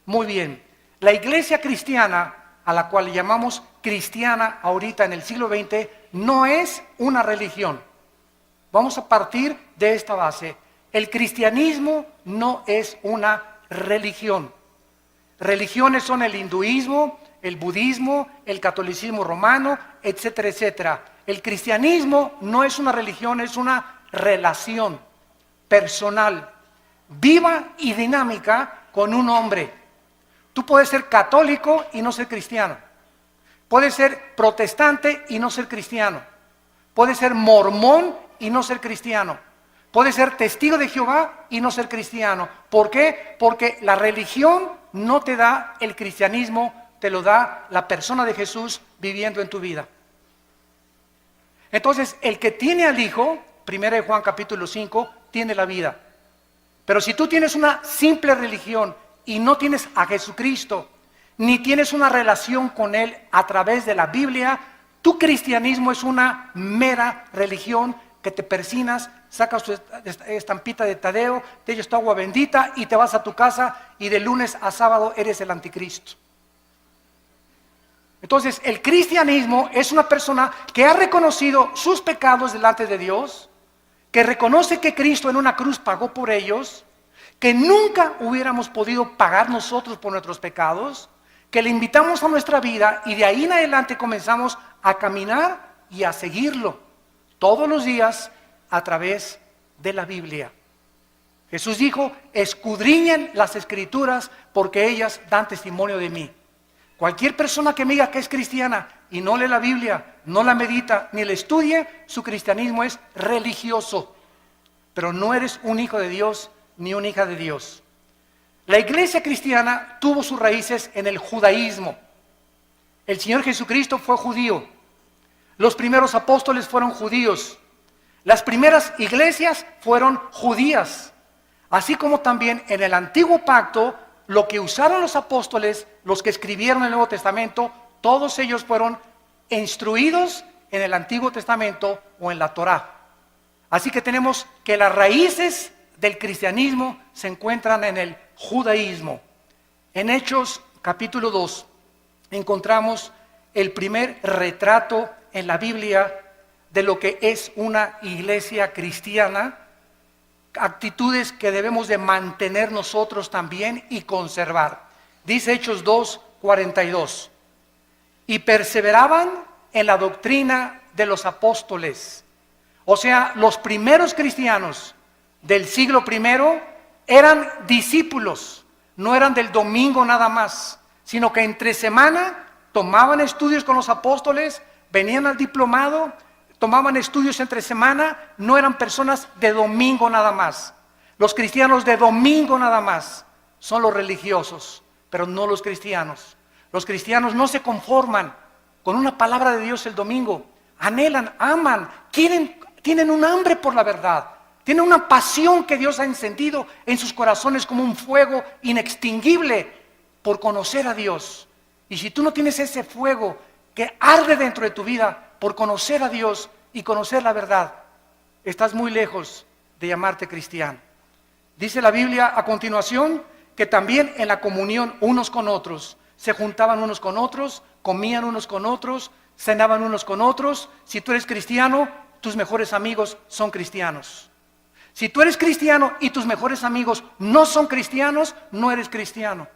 Muy bien. La iglesia cristiana, a la cual llamamos cristiana ahorita en el siglo XX, no es una religión. Vamos a partir de esta base. El cristianismo no es una religión. Religiones son el hinduismo, el budismo, el catolicismo romano, etcétera, etcétera. El cristianismo no es una religión, es una relación personal, viva y dinámica con un hombre. Tú puedes ser católico y no ser cristiano. Puedes ser protestante y no ser cristiano. Puedes ser mormón y no ser cristiano. Puedes ser testigo de Jehová y no ser cristiano. ¿Por qué? Porque la religión no te da el cristianismo, te lo da la persona de Jesús viviendo en tu vida. Entonces, el que tiene al Hijo, 1 Juan capítulo 5, tiene la vida. Pero si tú tienes una simple religión y no tienes a Jesucristo, ni tienes una relación con Él a través de la Biblia, tu cristianismo es una mera religión que te persinas, sacas tu estampita de Tadeo, te echas tu agua bendita y te vas a tu casa y de lunes a sábado eres el anticristo. Entonces, el cristianismo es una persona que ha reconocido sus pecados delante de Dios, que reconoce que Cristo en una cruz pagó por ellos, que nunca hubiéramos podido pagar nosotros por nuestros pecados, que le invitamos a nuestra vida y de ahí en adelante comenzamos a caminar y a seguirlo todos los días a través de la Biblia. Jesús dijo: escudriñen las Escrituras porque ellas dan testimonio de mí. Cualquier persona que me diga que es cristiana y no lee la Biblia, no la medita, ni la estudie, su cristianismo es religioso. Pero no eres un hijo de Dios ni una hija de Dios. La iglesia cristiana tuvo sus raíces en el judaísmo. El Señor Jesucristo fue judío. Los primeros apóstoles fueron judíos. Las primeras iglesias fueron judías. Así como también en el antiguo pacto, lo que usaron los apóstoles, los que escribieron el Nuevo Testamento, todos ellos fueron instruidos en el Antiguo Testamento o en la Torá. Así que tenemos que las raíces del cristianismo se encuentran en el judaísmo. En Hechos capítulo 2 encontramos el primer retrato en la Biblia de lo que es una iglesia cristiana, actitudes que debemos de mantener nosotros también y conservar. Dice Hechos 2:42, y perseveraban en la doctrina de los apóstoles. O sea, los primeros cristianos del siglo I eran discípulos, no eran del domingo nada más, sino que entre semana tomaban estudios con los apóstoles, venían al diplomado, tomaban estudios entre semana, no eran personas de domingo nada más. Los cristianos de domingo nada más son los religiosos, pero no los cristianos. Los cristianos no se conforman con una palabra de Dios el domingo, anhelan, aman, tienen un hambre por la verdad, tienen una pasión que Dios ha encendido en sus corazones como un fuego inextinguible por conocer a Dios. Y si tú no tienes ese fuego que arde dentro de tu vida por conocer a Dios y conocer la verdad, estás muy lejos de llamarte cristiano. Dice la Biblia a continuación que también en la comunión unos con otros, se juntaban unos con otros, comían unos con otros, cenaban unos con otros. Si tú eres cristiano, tus mejores amigos son cristianos. Si tú eres cristiano y tus mejores amigos no son cristianos, no eres cristiano.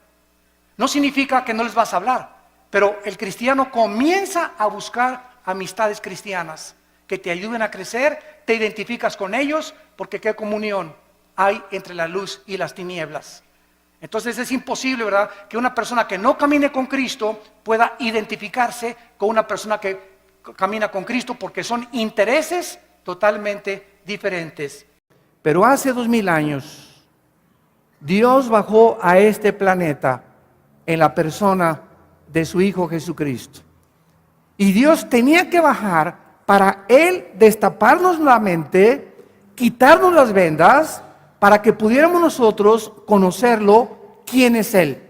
No significa que no les vas a hablar, pero el cristiano comienza a buscar amistades cristianas que te ayuden a crecer, te identificas con ellos, porque qué comunión hay entre la luz y las tinieblas. Entonces es imposible, ¿verdad?, que una persona que no camine con Cristo pueda identificarse con una persona que camina con Cristo, porque son intereses totalmente diferentes. Pero hace 2000 años, Dios bajó a este planeta en la persona de su Hijo Jesucristo. Y Dios tenía que bajar para Él destaparnos la mente, quitarnos las vendas, para que pudiéramos nosotros conocerlo, quién es Él.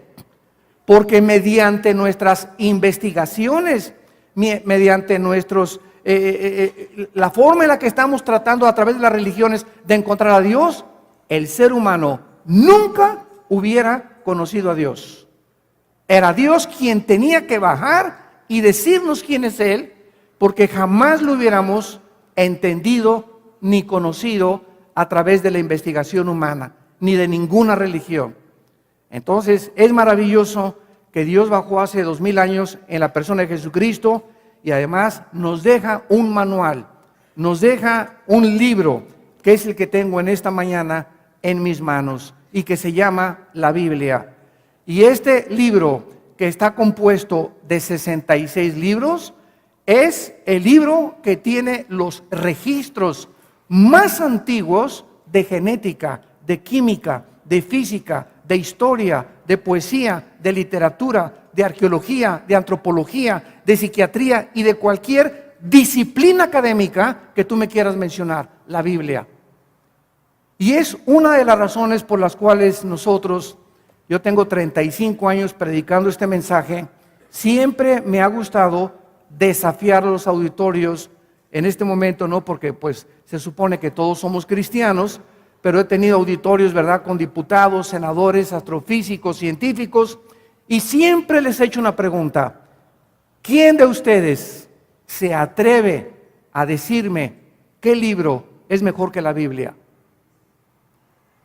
Porque mediante nuestras investigaciones, mediante nuestros, la forma en la que estamos tratando a través de las religiones de encontrar a Dios, el ser humano nunca hubiera conocido a Dios. Era Dios quien tenía que bajar y decirnos quién es Él, porque jamás lo hubiéramos entendido ni conocido a través de la investigación humana, ni de ninguna religión. Entonces es maravilloso que Dios bajó hace 2000 años en la persona de Jesucristo y además nos deja un manual, nos deja un libro, que es el que tengo en esta mañana en mis manos y que se llama la Biblia. Y este libro, que está compuesto de 66 libros, es el libro que tiene los registros más antiguos de genética, de química, de física, de historia, de poesía, de literatura, de arqueología, de antropología, de psiquiatría y de cualquier disciplina académica que tú me quieras mencionar, la Biblia. Y es una de las razones por las cuales nosotros, yo tengo 35 años predicando este mensaje, siempre me ha gustado desafiar a los auditorios. En este momento no, porque pues se supone que todos somos cristianos, pero he tenido auditorios, ¿verdad?, con diputados, senadores, astrofísicos, científicos, y siempre les he hecho una pregunta: ¿quién de ustedes se atreve a decirme qué libro es mejor que la Biblia?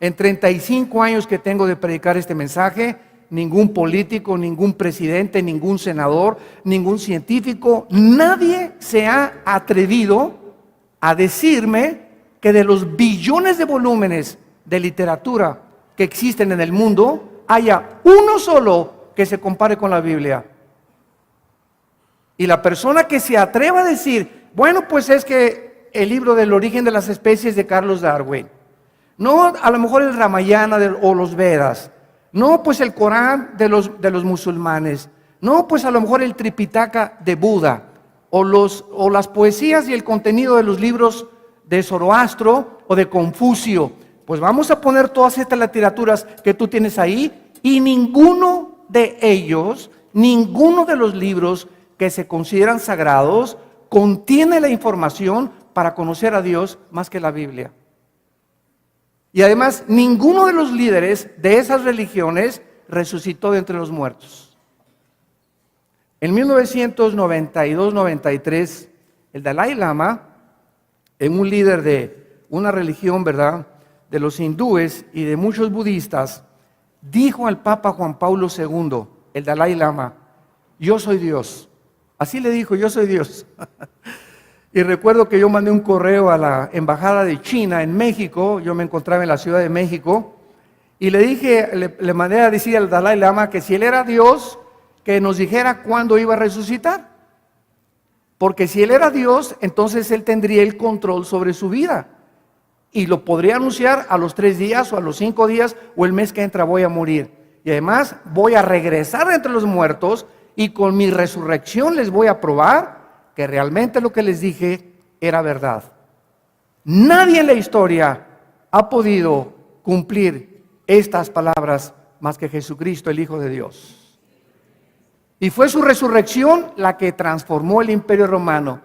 En 35 años que tengo de predicar este mensaje, ningún político, ningún presidente, ningún senador, ningún científico, nadie se ha atrevido a decirme que de los billones de volúmenes de literatura que existen en el mundo, haya uno solo que se compare con la Biblia. Y la persona que se atreva a decir, bueno, pues es que el libro del origen de las especies de Carlos Darwin, no, a lo mejor el Ramayana o los Vedas, no, pues el Corán de los musulmanes, no, pues a lo mejor el Tripitaka de Buda, o las poesías y el contenido de los libros de Zoroastro o de Confucio. Pues vamos a poner todas estas literaturas que tú tienes ahí, y ninguno de ellos, ninguno de los libros que se consideran sagrados contiene la información para conocer a Dios más que la Biblia. Y además, ninguno de los líderes de esas religiones resucitó de entre los muertos. En 1992-93, el Dalai Lama, un líder de una religión, ¿verdad?, de los hindúes y de muchos budistas, dijo al Papa Juan Pablo II, el Dalai Lama: yo soy Dios. Así le dijo: yo soy Dios. Y recuerdo que yo mandé un correo a la embajada de China en México, yo me encontraba en la Ciudad de México, y le dije, le mandé a decir al Dalai Lama que si él era Dios, que nos dijera cuándo iba a resucitar. Porque si él era Dios, entonces él tendría el control sobre su vida. Y lo podría anunciar a los 3 días, o a los 5 días, o el mes que entra voy a morir. Y además voy a regresar de entre los muertos, y con mi resurrección les voy a probar que realmente lo que les dije era verdad. Nadie en la historia ha podido cumplir estas palabras más que Jesucristo, el Hijo de Dios. Y fue su resurrección la que transformó el Imperio Romano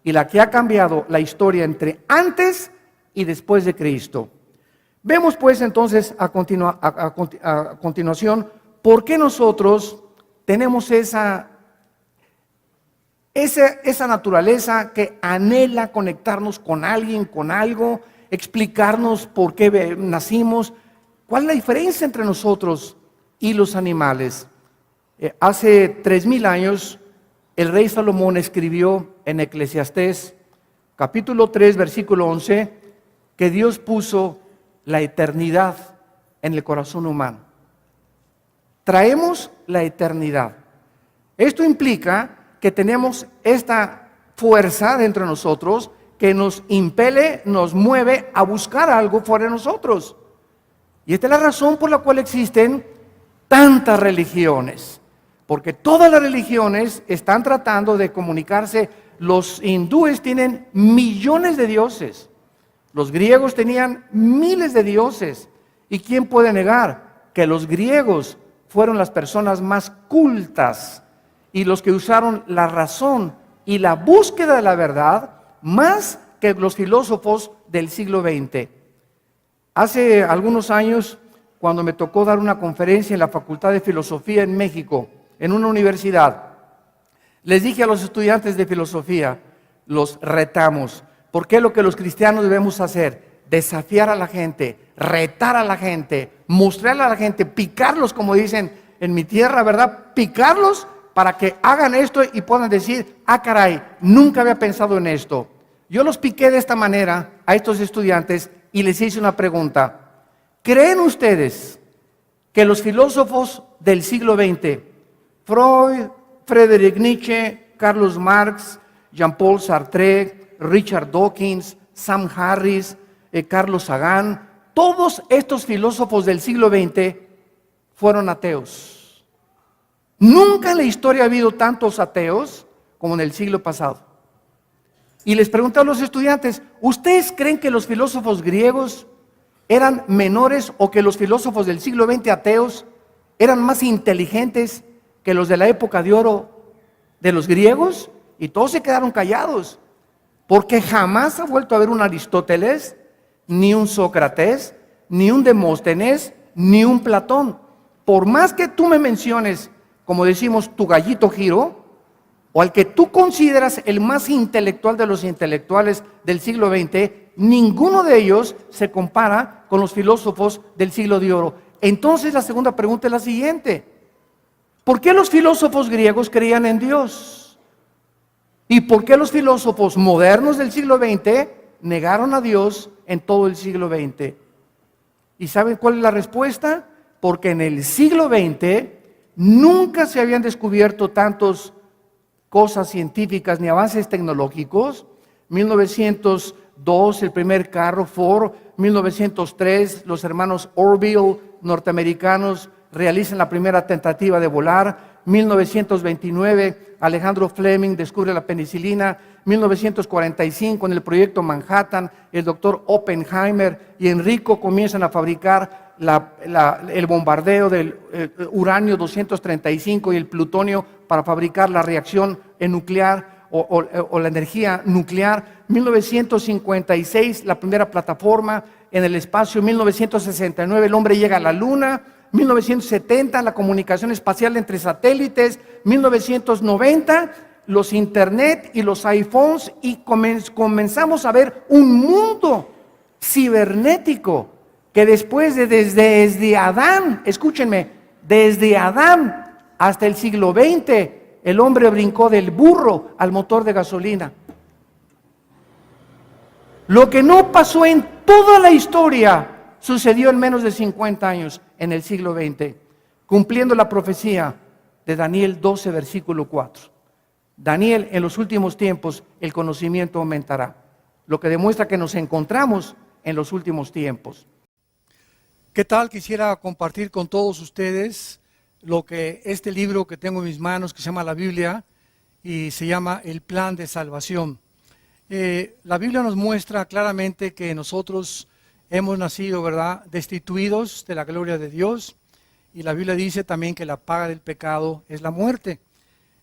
y la que ha cambiado la historia entre antes y después de Cristo. Vemos pues entonces a continuación por qué nosotros tenemos esa naturaleza que anhela conectarnos con alguien, con algo, explicarnos por qué nacimos, cuál es la diferencia entre nosotros y los animales. Hace 3000 años el rey Salomón escribió en Eclesiastés capítulo 3 versículo 11 que Dios puso la eternidad en el corazón humano. Traemos la eternidad. Esto implica que tenemos esta fuerza dentro de nosotros que nos impele, nos mueve a buscar algo fuera de nosotros. Y esta es la razón por la cual existen tantas religiones, porque todas las religiones están tratando de comunicarse. Los hindúes tienen millones de dioses, los griegos tenían miles de dioses, y ¿quién puede negar que los griegos fueron las personas más cultas y los que usaron la razón y la búsqueda de la verdad más que los filósofos del siglo XX? Hace algunos años, cuando me tocó dar una conferencia en la Facultad de Filosofía en México, en una universidad. Les dije a los estudiantes de filosofía, los retamos. ¿Por qué lo que los cristianos debemos hacer? Desafiar a la gente, retar a la gente, mostrarle a la gente, picarlos, como dicen en mi tierra, ¿verdad? Picarlos para que hagan esto y puedan decir, ah, caray, nunca había pensado en esto. Yo los piqué de esta manera a estos estudiantes y les hice una pregunta. ¿Creen ustedes que los filósofos del siglo XX, Freud, Friedrich Nietzsche, Carlos Marx, Jean-Paul Sartre, Richard Dawkins, Sam Harris, Carlos Sagan, todos estos filósofos del siglo XX fueron ateos? Nunca en la historia ha habido tantos ateos como en el siglo pasado. Y les pregunté a los estudiantes, ¿ustedes creen que los filósofos griegos eran menores o que los filósofos del siglo XX ateos eran más inteligentes que los de la época de oro de los griegos? Y todos se quedaron callados, porque jamás ha vuelto a haber un Aristóteles, ni un Sócrates, ni un Demóstenes, ni un Platón. Por más que tú me menciones, como decimos, tu gallito Giro, o al que tú consideras el más intelectual de los intelectuales del siglo XX, ninguno de ellos se compara con los filósofos del siglo de oro. Entonces la segunda pregunta es la siguiente: ¿por qué los filósofos griegos creían en Dios? ¿Y por qué los filósofos modernos del siglo XX negaron a Dios en todo el siglo XX? ¿Y saben cuál es la respuesta? Porque en el siglo XX nunca se habían descubierto tantas cosas científicas ni avances tecnológicos. 1902 el primer carro Ford, 1903 los hermanos Orville norteamericanos realizan la primera tentativa de volar, 1929 Alejandro Fleming descubre la penicilina, 1945 en el proyecto Manhattan el doctor Oppenheimer y Enrico comienzan a fabricar el bombardeo del uranio 235 y el plutonio para fabricar la reacción nuclear o la energía nuclear. 1956 la primera plataforma en el espacio, 1969 el hombre llega a la luna, 1970 la comunicación espacial entre satélites, 1990 los internet y los iPhones y comenzamos a ver un mundo cibernético que después desde Adán, escúchenme, desde Adán hasta el siglo XX, el hombre brincó del burro al motor de gasolina. Lo que no pasó en toda la historia sucedió en menos de 50 años en el siglo XX, cumpliendo la profecía de Daniel 12, versículo 4. Daniel, en los últimos tiempos el conocimiento aumentará, lo que demuestra que nos encontramos en los últimos tiempos. ¿Qué tal? Quisiera compartir con todos ustedes lo que este libro que tengo en mis manos, que se llama la Biblia, y se llama El Plan de Salvación. La Biblia nos muestra claramente que nosotros hemos nacido, ¿verdad?, destituidos de la gloria de Dios, y la Biblia dice también que la paga del pecado es la muerte.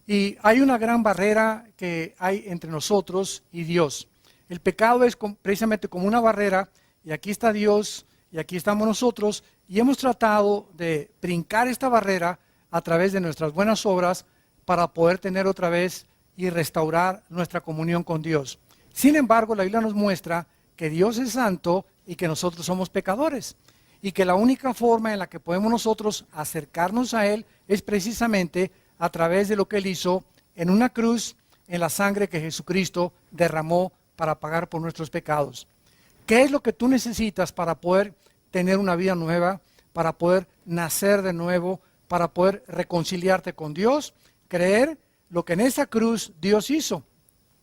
Y hay una gran barrera que hay entre nosotros y Dios. El pecado es precisamente como una barrera, y aquí está Dios, y aquí estamos nosotros, y hemos tratado de brincar esta barrera a través de nuestras buenas obras para poder tener otra vez y restaurar nuestra comunión con Dios. Sin embargo, la Biblia nos muestra que Dios es santo y que nosotros somos pecadores, y que la única forma en la que podemos nosotros acercarnos a Él es precisamente a través de lo que Él hizo en una cruz, en la sangre que Jesucristo derramó para pagar por nuestros pecados. ¿Qué es lo que tú necesitas para poder tener una vida nueva, para poder nacer de nuevo, para poder reconciliarte con Dios? Creer lo que en esa cruz Dios hizo.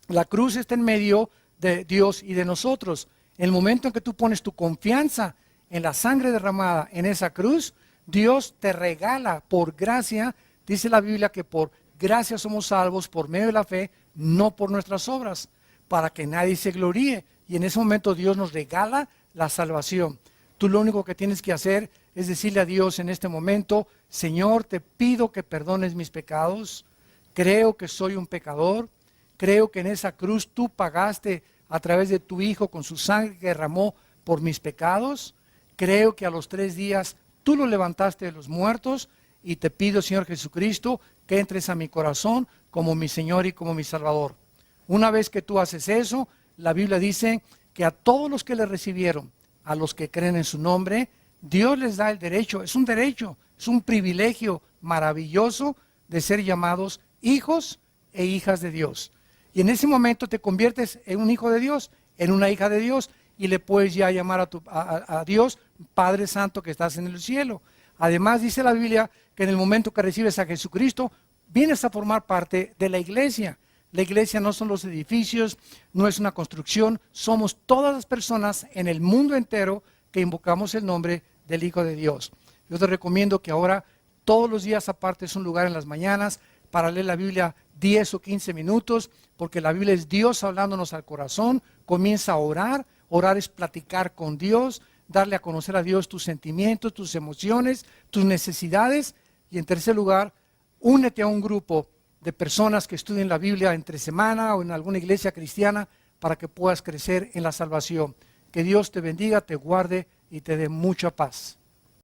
La cruz está en medio de Dios y de nosotros. En el momento en que tú pones tu confianza en la sangre derramada en esa cruz, Dios te regala por gracia. Dice la Biblia que por gracia somos salvos por medio de la fe, no por nuestras obras, para que nadie se gloríe. Y en ese momento Dios nos regala la salvación. Tú lo único que tienes que hacer es decirle a Dios en este momento: Señor, te pido que perdones mis pecados. Creo que soy un pecador. Creo que en esa cruz tú pagaste a través de tu Hijo con su sangre que derramó por mis pecados. Creo que a los 3 días tú lo levantaste de los muertos y te pido, Señor Jesucristo, que entres a mi corazón como mi Señor y como mi Salvador. Una vez que tú haces eso, la Biblia dice que a todos los que le recibieron, a los que creen en su nombre, Dios les da el derecho, es un privilegio maravilloso de ser llamados hijos e hijas de Dios. Y en ese momento te conviertes en un hijo de Dios, en una hija de Dios, y le puedes ya llamar a Dios Padre Santo que estás en el cielo. Además dice la Biblia que en el momento que recibes a Jesucristo, vienes a formar parte de la iglesia. La iglesia no son los edificios, no es una construcción, somos todas las personas en el mundo entero que invocamos el nombre del Hijo de Dios. Yo te recomiendo que ahora todos los días apartes un lugar en las mañanas para leer la Biblia 10 o 15 minutos, porque la Biblia es Dios hablándonos al corazón. Comienza a orar. Orar es platicar con Dios, darle a conocer a Dios tus sentimientos, tus emociones, tus necesidades. Y en tercer lugar, únete a un grupo de personas que estudien la Biblia entre semana o en alguna iglesia cristiana para que puedas crecer en la salvación. Que Dios te bendiga, te guarde y te dé mucha paz.